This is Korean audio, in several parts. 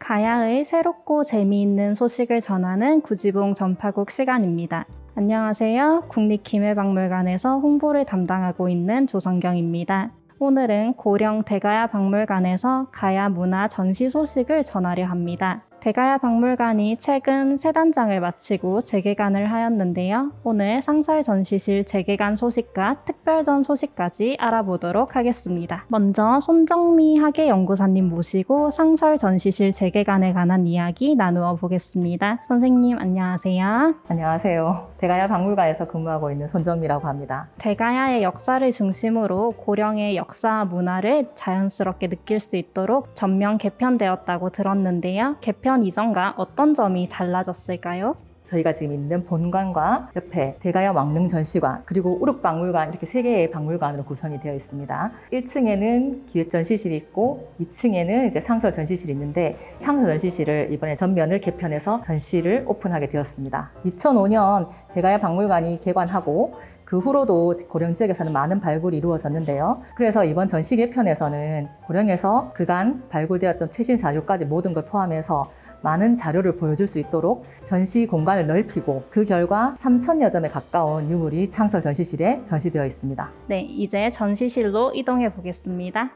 가야의 새롭고 재미있는 소식을 전하는 구지봉 전파국 시간입니다. 안녕하세요. 국립기밀박물관에서 홍보를 담당하고 있는 조성경입니다. 오늘은 고령 대가야 박물관에서 가야 문화 전시 소식을 전하려 합니다. 대가야 박물관이 최근 새 단장을 마치고 재개관을 하였는데요. 오늘 상설 전시실 재개관 소식과 특별전 소식까지 알아보도록 하겠습니다. 먼저 손정미 학예연구사님 모시고 상설 전시실 재개관에 관한 이야기 나누어 보겠습니다. 선생님 안녕하세요. 안녕하세요. 대가야 박물관에서 근무하고 있는 손정미라고 합니다. 대가야의 역사를 중심으로 고령의 역사와 문화를 자연스럽게 느낄 수 있도록 전면 개편되었다고 들었는데요. 개편 이전과 어떤 점이 달라졌을까요? 저희가 지금 있는 본관과 옆에 대가야 왕릉 전시관 그리고 우륵박물관 이렇게 3개의 박물관으로 구성이 되어 있습니다. 1층에는 기획전시실이 있고 2층에는 이제 상설 전시실이 있는데 상설 전시실을 이번에 전면을 개편해서 전시를 오픈하게 되었습니다. 2005년 대가야 박물관이 개관하고 그 후로도 고령 지역에서는 많은 발굴이 이루어졌는데요. 그래서 이번 전시 개편에서는 고령에서 그간 발굴되었던 최신 자료까지 모든 걸 포함해서 많은 자료를 보여줄 수 있도록 전시 공간을 넓히고 그 결과 3,000여 점에 가까운 유물이 상설 전시실에 전시되어 있습니다. 네, 이제 전시실로 이동해 보겠습니다.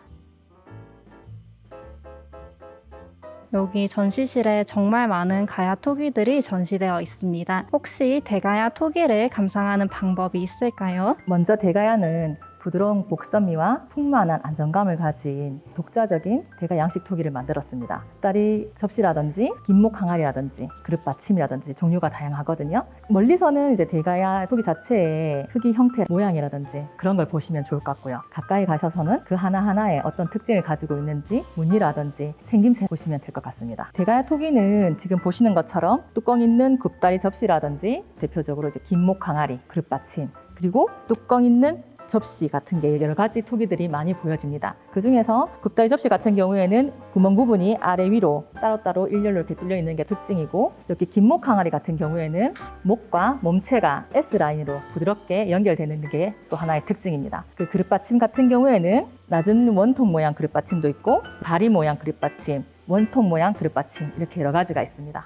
여기 전시실에 정말 많은 가야 토기들이 전시되어 있습니다. 혹시 대가야 토기를 감상하는 방법이 있을까요? 먼저 대가야는 부드러운 복선미와 풍만한 안정감을 가진 독자적인 대가 양식 토기를 만들었습니다. 다리 접시라든지 김목 항아리라든지 그릇 받침이라든지 종류가 다양하거든요. 멀리서는 이제 대가야 토기 자체의 크기, 형태, 모양이라든지 그런 걸 보시면 좋을 것 같고요. 가까이 가셔서는 그 하나하나에 어떤 특징을 가지고 있는지 무늬라든지 생김새 보시면 될 것 같습니다. 대가야 토기는 지금 보시는 것처럼 뚜껑 있는 굽다리 접시라든지 대표적으로 이제 김목 항아리, 그릇 받침 그리고 뚜껑 있는 접시 같은 게 여러 가지 토기들이 많이 보여집니다. 그 중에서 굽다리 접시 같은 경우에는 구멍 부분이 아래 위로 따로따로 일렬로 이렇게 뚫려 있는 게 특징이고, 여기 김목 항아리 같은 경우에는 목과 몸체가 S라인으로 부드럽게 연결되는 게 또 하나의 특징입니다. 그 그릇받침 같은 경우에는 낮은 원통 모양 그릇받침도 있고 바리 모양 그릇받침, 원통 모양 그릇받침 이렇게 여러 가지가 있습니다.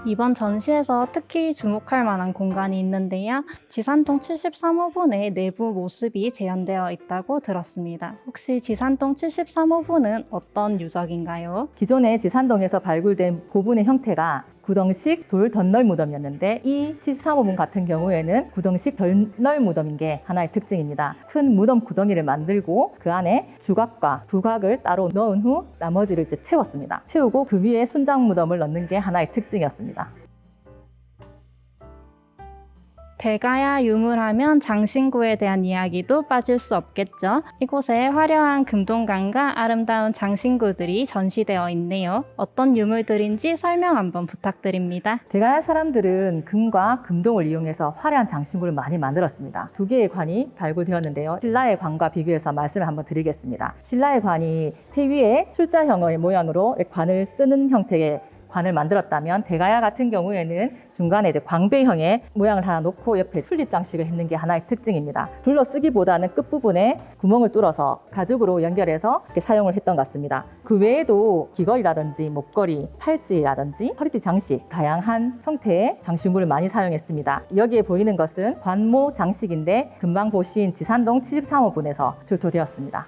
이번 전시에서 특히 주목할 만한 공간이 있는데요. 지산동 73호분의 내부 모습이 재현되어 있다고 들었습니다. 혹시 지산동 73호분은 어떤 유적인가요? 기존의 지산동에서 발굴된 고분의 형태가 구덩식 돌 덧널 무덤이었는데 이 73호분 같은 경우에는 구덩식 덧널 무덤인 게 하나의 특징입니다. 큰 무덤 구덩이를 만들고 그 안에 주각과 부각을 따로 넣은 후 나머지를 이제 채웠습니다. 채우고 그 위에 순장 무덤을 넣는 게 하나의 특징이었습니다. 대가야 유물하면 장신구에 대한 이야기도 빠질 수 없겠죠. 이곳에 화려한 금동관과 아름다운 장신구들이 전시되어 있네요. 어떤 유물들인지 설명 한번 부탁드립니다. 대가야 사람들은 금과 금동을 이용해서 화려한 장신구를 많이 만들었습니다. 2개의 관이 발굴되었는데요. 신라의 관과 비교해서 말씀을 한번 드리겠습니다. 신라의 관이 태 위에 출자형의 모양으로 관을 쓰는 형태의 관을 만들었다면 대가야 같은 경우에는 중간에 이제 광배형의 모양을 하나 놓고 옆에 풀립 장식을 했는 게 하나의 특징입니다. 둘러쓰기보다는 끝부분에 구멍을 뚫어서 가죽으로 연결해서 이렇게 사용을 했던 것 같습니다. 그 외에도 귀걸이라든지 목걸이, 팔찌라든지 허리띠 장식, 다양한 형태의 장신구를 많이 사용했습니다. 여기에 보이는 것은 관모 장식인데 금방 보신 지산동 73호분에서 출토되었습니다.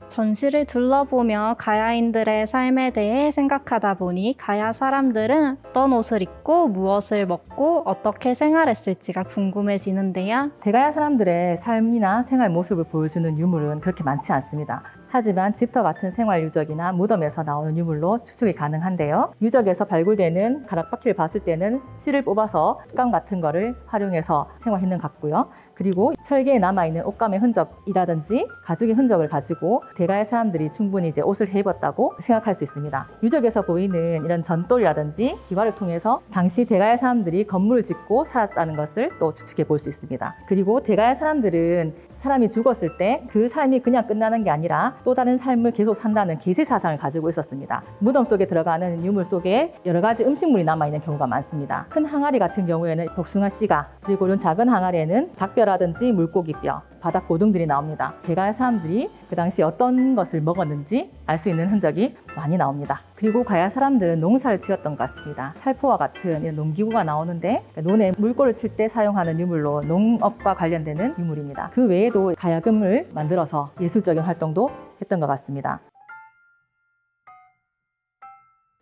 전시를 둘러보며 가야인들의 삶에 대해 생각하다 보니 가야 사람들은 어떤 옷을 입고 무엇을 먹고 어떻게 생활했을지가 궁금해지는데요. 대가야 사람들의 삶이나 생활 모습을 보여주는 유물은 그렇게 많지 않습니다. 하지만 집터 같은 생활 유적이나 무덤에서 나오는 유물로 추측이 가능한데요. 유적에서 발굴되는 가락바퀴를 봤을 때는 실을 뽑아서 옷감 같은 거를 활용해서 생활했는 것 같고요. 그리고 철계에 남아있는 옷감의 흔적이라든지 가죽의 흔적을 가지고 대가야 사람들이 충분히 이제 옷을 해입었다고 생각할 수 있습니다. 유적에서 보이는 이런 전돌이라든지 기와를 통해서 당시 대가야 사람들이 건물을 짓고 살았다는 것을 또 추측해 볼 수 있습니다. 그리고 대가야 사람들은 사람이 죽었을 때 그 삶이 그냥 끝나는 게 아니라 또 다른 삶을 계속 산다는 계세 사상을 가지고 있었습니다. 무덤 속에 들어가는 유물 속에 여러 가지 음식물이 남아있는 경우가 많습니다. 큰 항아리 같은 경우에는 복숭아 씨가, 그리고 이런 작은 항아리에는 닭뼈라든지 물고기뼈, 바닥 고등들이 나옵니다. 대가야 사람들이 그 당시 어떤 것을 먹었는지 알 수 있는 흔적이 많이 나옵니다. 그리고 가야 사람들은 농사를 지었던 것 같습니다. 탈포와 같은 이런 농기구가 나오는데 논에 물꼬를 틀 때 사용하는 유물로 농업과 관련되는 유물입니다. 그 외에도 가야금을 만들어서 예술적인 활동도 했던 것 같습니다.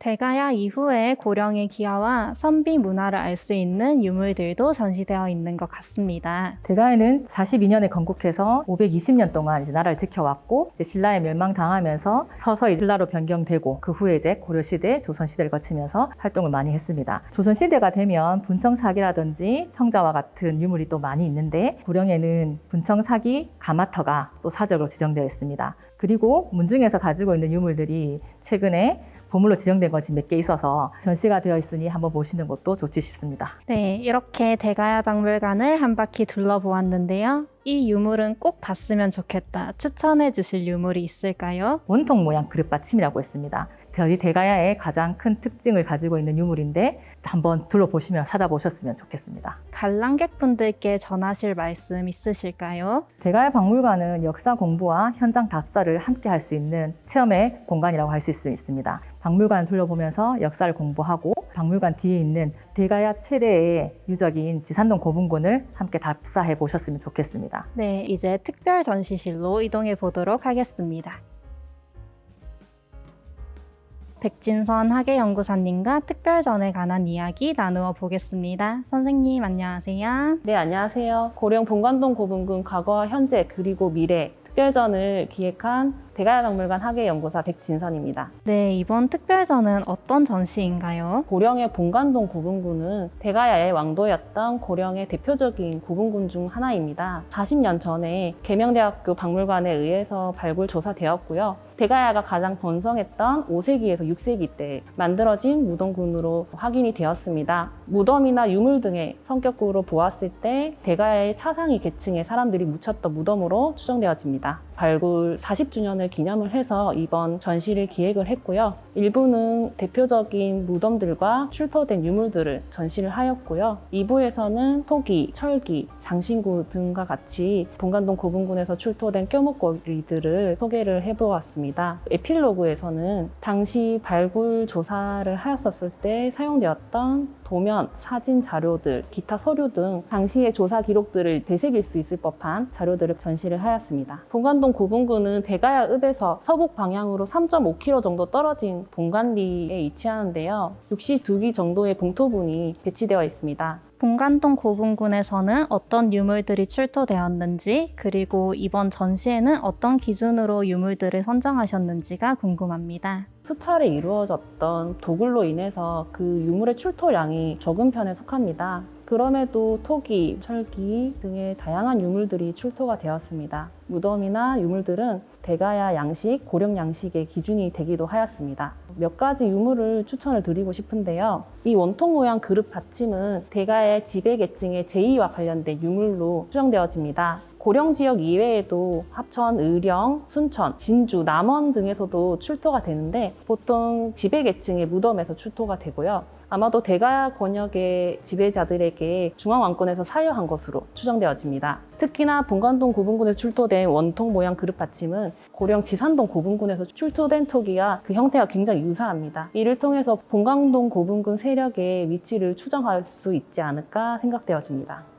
대가야 이후에 고령의 기하와 선비 문화를 알 수 있는 유물들도 전시되어 있는 것 같습니다. 대가야는 42년에 건국해서 520년 동안 이제 나라를 지켜왔고 신라에 멸망당하면서 서서히 신라로 변경되고 그 후에 이제 고려시대, 조선시대를 거치면서 활동을 많이 했습니다. 조선시대가 되면 분청사기라든지 청자와 같은 유물이 또 많이 있는데 고령에는 분청사기, 가마터가 또 사적으로 지정되어 있습니다. 그리고 문중에서 가지고 있는 유물들이 최근에 보물로 지정된 것이 몇 개 있어서 전시가 되어 있으니 한번 보시는 것도 좋지 싶습니다. 네, 이렇게 대가야 박물관을 한 바퀴 둘러보았는데요. 이 유물은 꼭 봤으면 좋겠다. 추천해 주실 유물이 있을까요? 원통 모양 그릇받침이라고 했습니다. 저희 대가야의 가장 큰 특징을 가지고 있는 유물인데 한번 둘러보시면 찾아보셨으면 좋겠습니다. 관람객분들께 전하실 말씀 있으실까요? 대가야 박물관은 역사 공부와 현장 답사를 함께 할 수 있는 체험의 공간이라고 할 수 있습니다. 박물관을 둘러보면서 역사를 공부하고 박물관 뒤에 있는 대가야 최대의 유적인 지산동 고분군을 함께 답사해 보셨으면 좋겠습니다. 네, 이제 특별 전시실로 이동해 보도록 하겠습니다. 백진선 학예연구사님과 특별전에 관한 이야기 나누어 보겠습니다. 선생님 안녕하세요. 네, 안녕하세요. 고령 본관동 고분군 과거와 현재 그리고 미래 특별전을 기획한 대가야 박물관 학예연구사 백진선입니다. 네, 이번 특별전은 어떤 전시인가요? 고령의 본관동 고분군은 대가야의 왕도였던 고령의 대표적인 고분군 중 하나입니다. 40년 전에 계명대학교 박물관에 의해서 발굴 조사되었고요. 대가야가 가장 번성했던 5세기에서 6세기 때 만들어진 무덤군으로 확인이 되었습니다. 무덤이나 유물 등의 성격으로 보았을 때 대가야의 차상위 계층의 사람들이 묻혔던 무덤으로 추정되어집니다. 발굴 40주년을 기념을 해서 이번 전시를 기획을 했고요. 일부는 대표적인 무덤들과 출토된 유물들을 전시를 하였고요. 2부에서는 토기, 철기, 장신구 등과 같이 본관동 고분군에서 출토된 껴목거리들을 소개를 해보았습니다. 에필로그에서는 당시 발굴 조사를 하였었을 때 사용되었던 도면, 사진 자료들, 기타 서류 등 당시의 조사 기록들을 되새길 수 있을 법한 자료들을 전시를 하였습니다. 본관동 고분군은 대가야 읍에서 서북 방향으로 3.5km 정도 떨어진 본관리에 위치하는데요. 62기 정도의 봉토분이 배치되어 있습니다. 본관동 고분군에서는 어떤 유물들이 출토되었는지, 그리고 이번 전시에는 어떤 기준으로 유물들을 선정하셨는지가 궁금합니다. 수차례 이루어졌던 도굴로 인해서 그 유물의 출토량이 적은 편에 속합니다. 그럼에도 토기, 철기 등의 다양한 유물들이 출토가 되었습니다. 무덤이나 유물들은 대가야 양식, 고령 양식의 기준이 되기도 하였습니다. 몇 가지 유물을 추천을 드리고 싶은데요. 이 원통 모양 그릇 받침은 대가야의 지배계층의 제의와 관련된 유물로 추정되어집니다. 고령 지역 이외에도 합천, 의령, 순천, 진주, 남원 등에서도 출토가 되는데 보통 지배계층의 무덤에서 출토가 되고요. 아마도 대가야 권역의 지배자들에게 중앙왕권에서 사유한 것으로 추정되어집니다. 특히나 본관동 고분군에서 출토된 원통 모양 그릇 받침은 고령 지산동 고분군에서 출토된 토기와 그 형태가 굉장히 유사합니다. 이를 통해서 본관동 고분군 세력의 위치를 추정할 수 있지 않을까 생각되어집니다.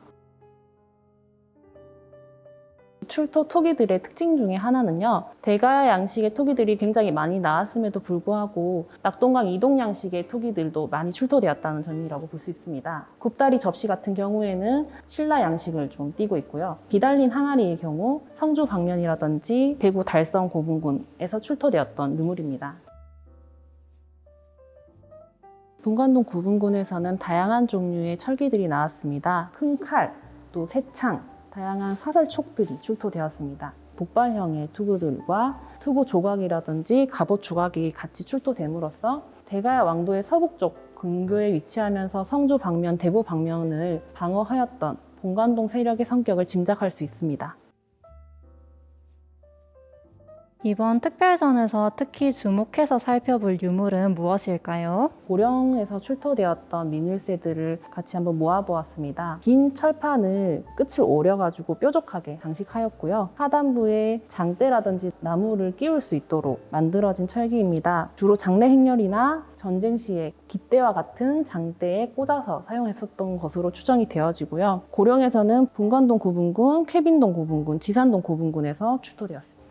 출토 토기들의 특징 중에 하나는요. 대가야 양식의 토기들이 굉장히 많이 나왔음에도 불구하고 낙동강 이동 양식의 토기들도 많이 출토되었다는 점이라고 볼 수 있습니다. 굽다리 접시 같은 경우에는 신라 양식을 좀 띠고 있고요. 비달린 항아리의 경우 성주 방면이라든지 대구 달성 고분군에서 출토되었던 유물입니다. 본관동 고분군에서는 다양한 종류의 철기들이 나왔습니다. 큰 칼, 또 새창, 다양한 화살촉들이 출토되었습니다. 복발형의 투구들과 투구 조각이라든지 갑옷 조각이 같이 출토됨으로써 대가야 왕도의 서북쪽 근교에 위치하면서 성주 방면, 대구 방면을 방어하였던 본관동 세력의 성격을 짐작할 수 있습니다. 이번 특별전에서 특히 주목해서 살펴볼 유물은 무엇일까요? 고령에서 출토되었던 민일세들을 같이 한번 모아보았습니다. 긴 철판을 끝을 오려가지고 뾰족하게 장식하였고요. 하단부에 장대라든지 나무를 끼울 수 있도록 만들어진 철기입니다. 주로 장례 행렬이나 전쟁 시에 깃대와 같은 장대에 꽂아서 사용했었던 것으로 추정이 되어지고요. 고령에서는 본관동 구분군, 쾌빈동 구분군, 지산동 구분군에서 출토되었습니다.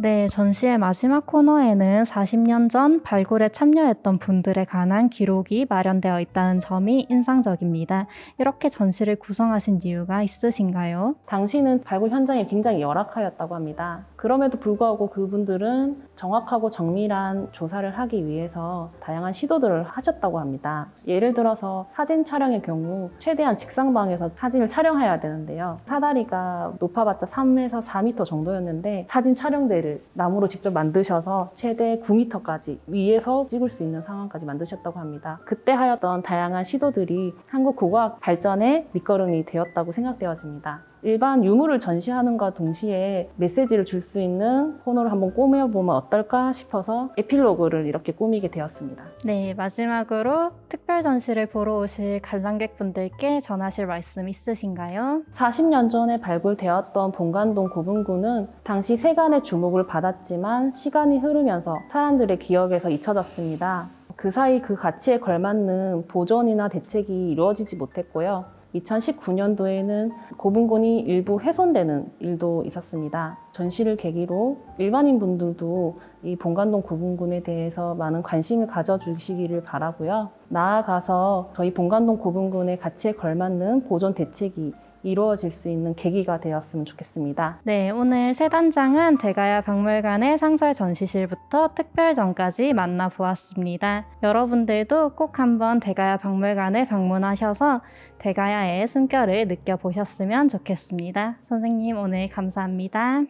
네, 전시의 마지막 코너에는 40년 전 발굴에 참여했던 분들에 관한 기록이 마련되어 있다는 점이 인상적입니다. 이렇게 전시를 구성하신 이유가 있으신가요? 당시는 발굴 현장이 굉장히 열악하였다고 합니다. 그럼에도 불구하고 그분들은 정확하고 정밀한 조사를 하기 위해서 다양한 시도들을 하셨다고 합니다. 예를 들어서 사진 촬영의 경우 최대한 직상방에서 사진을 촬영해야 되는데요. 사다리가 높아봤자 3에서 4m 정도였는데 사진 촬영대를 나무로 직접 만드셔서 최대 9m까지 위에서 찍을 수 있는 상황까지 만드셨다고 합니다. 그때 하였던 다양한 시도들이 한국 고고학 발전의 밑거름이 되었다고 생각되어집니다. 일반 유물을 전시하는과 동시에 메시지를 줄 수 있는 코너를 한번 꾸며보면 어떨까 싶어서 에필로그를 이렇게 꾸미게 되었습니다. 네, 마지막으로 특별 전시를 보러 오실 관람객분들께 전하실 말씀 있으신가요? 40년 전에 발굴되었던 본관동 고분군은 당시 세간의 주목을 받았지만 시간이 흐르면서 사람들의 기억에서 잊혀졌습니다. 그 사이 그 가치에 걸맞는 보존이나 대책이 이루어지지 못했고요. 2019년도에는 고분군이 일부 훼손되는 일도 있었습니다. 전시를 계기로 일반인 분들도 이 본관동 고분군에 대해서 많은 관심을 가져주시기를 바라고요. 나아가서 저희 본관동 고분군의 가치에 걸맞는 보존 대책이 이루어질 수 있는 계기가 되었으면 좋겠습니다. 네, 오늘 세 단장은 대가야 박물관의 상설 전시실부터 특별전까지 만나보았습니다. 여러분들도 꼭 한번 대가야 박물관을 방문하셔서 대가야의 숨결을 느껴보셨으면 좋겠습니다. 선생님 오늘 감사합니다.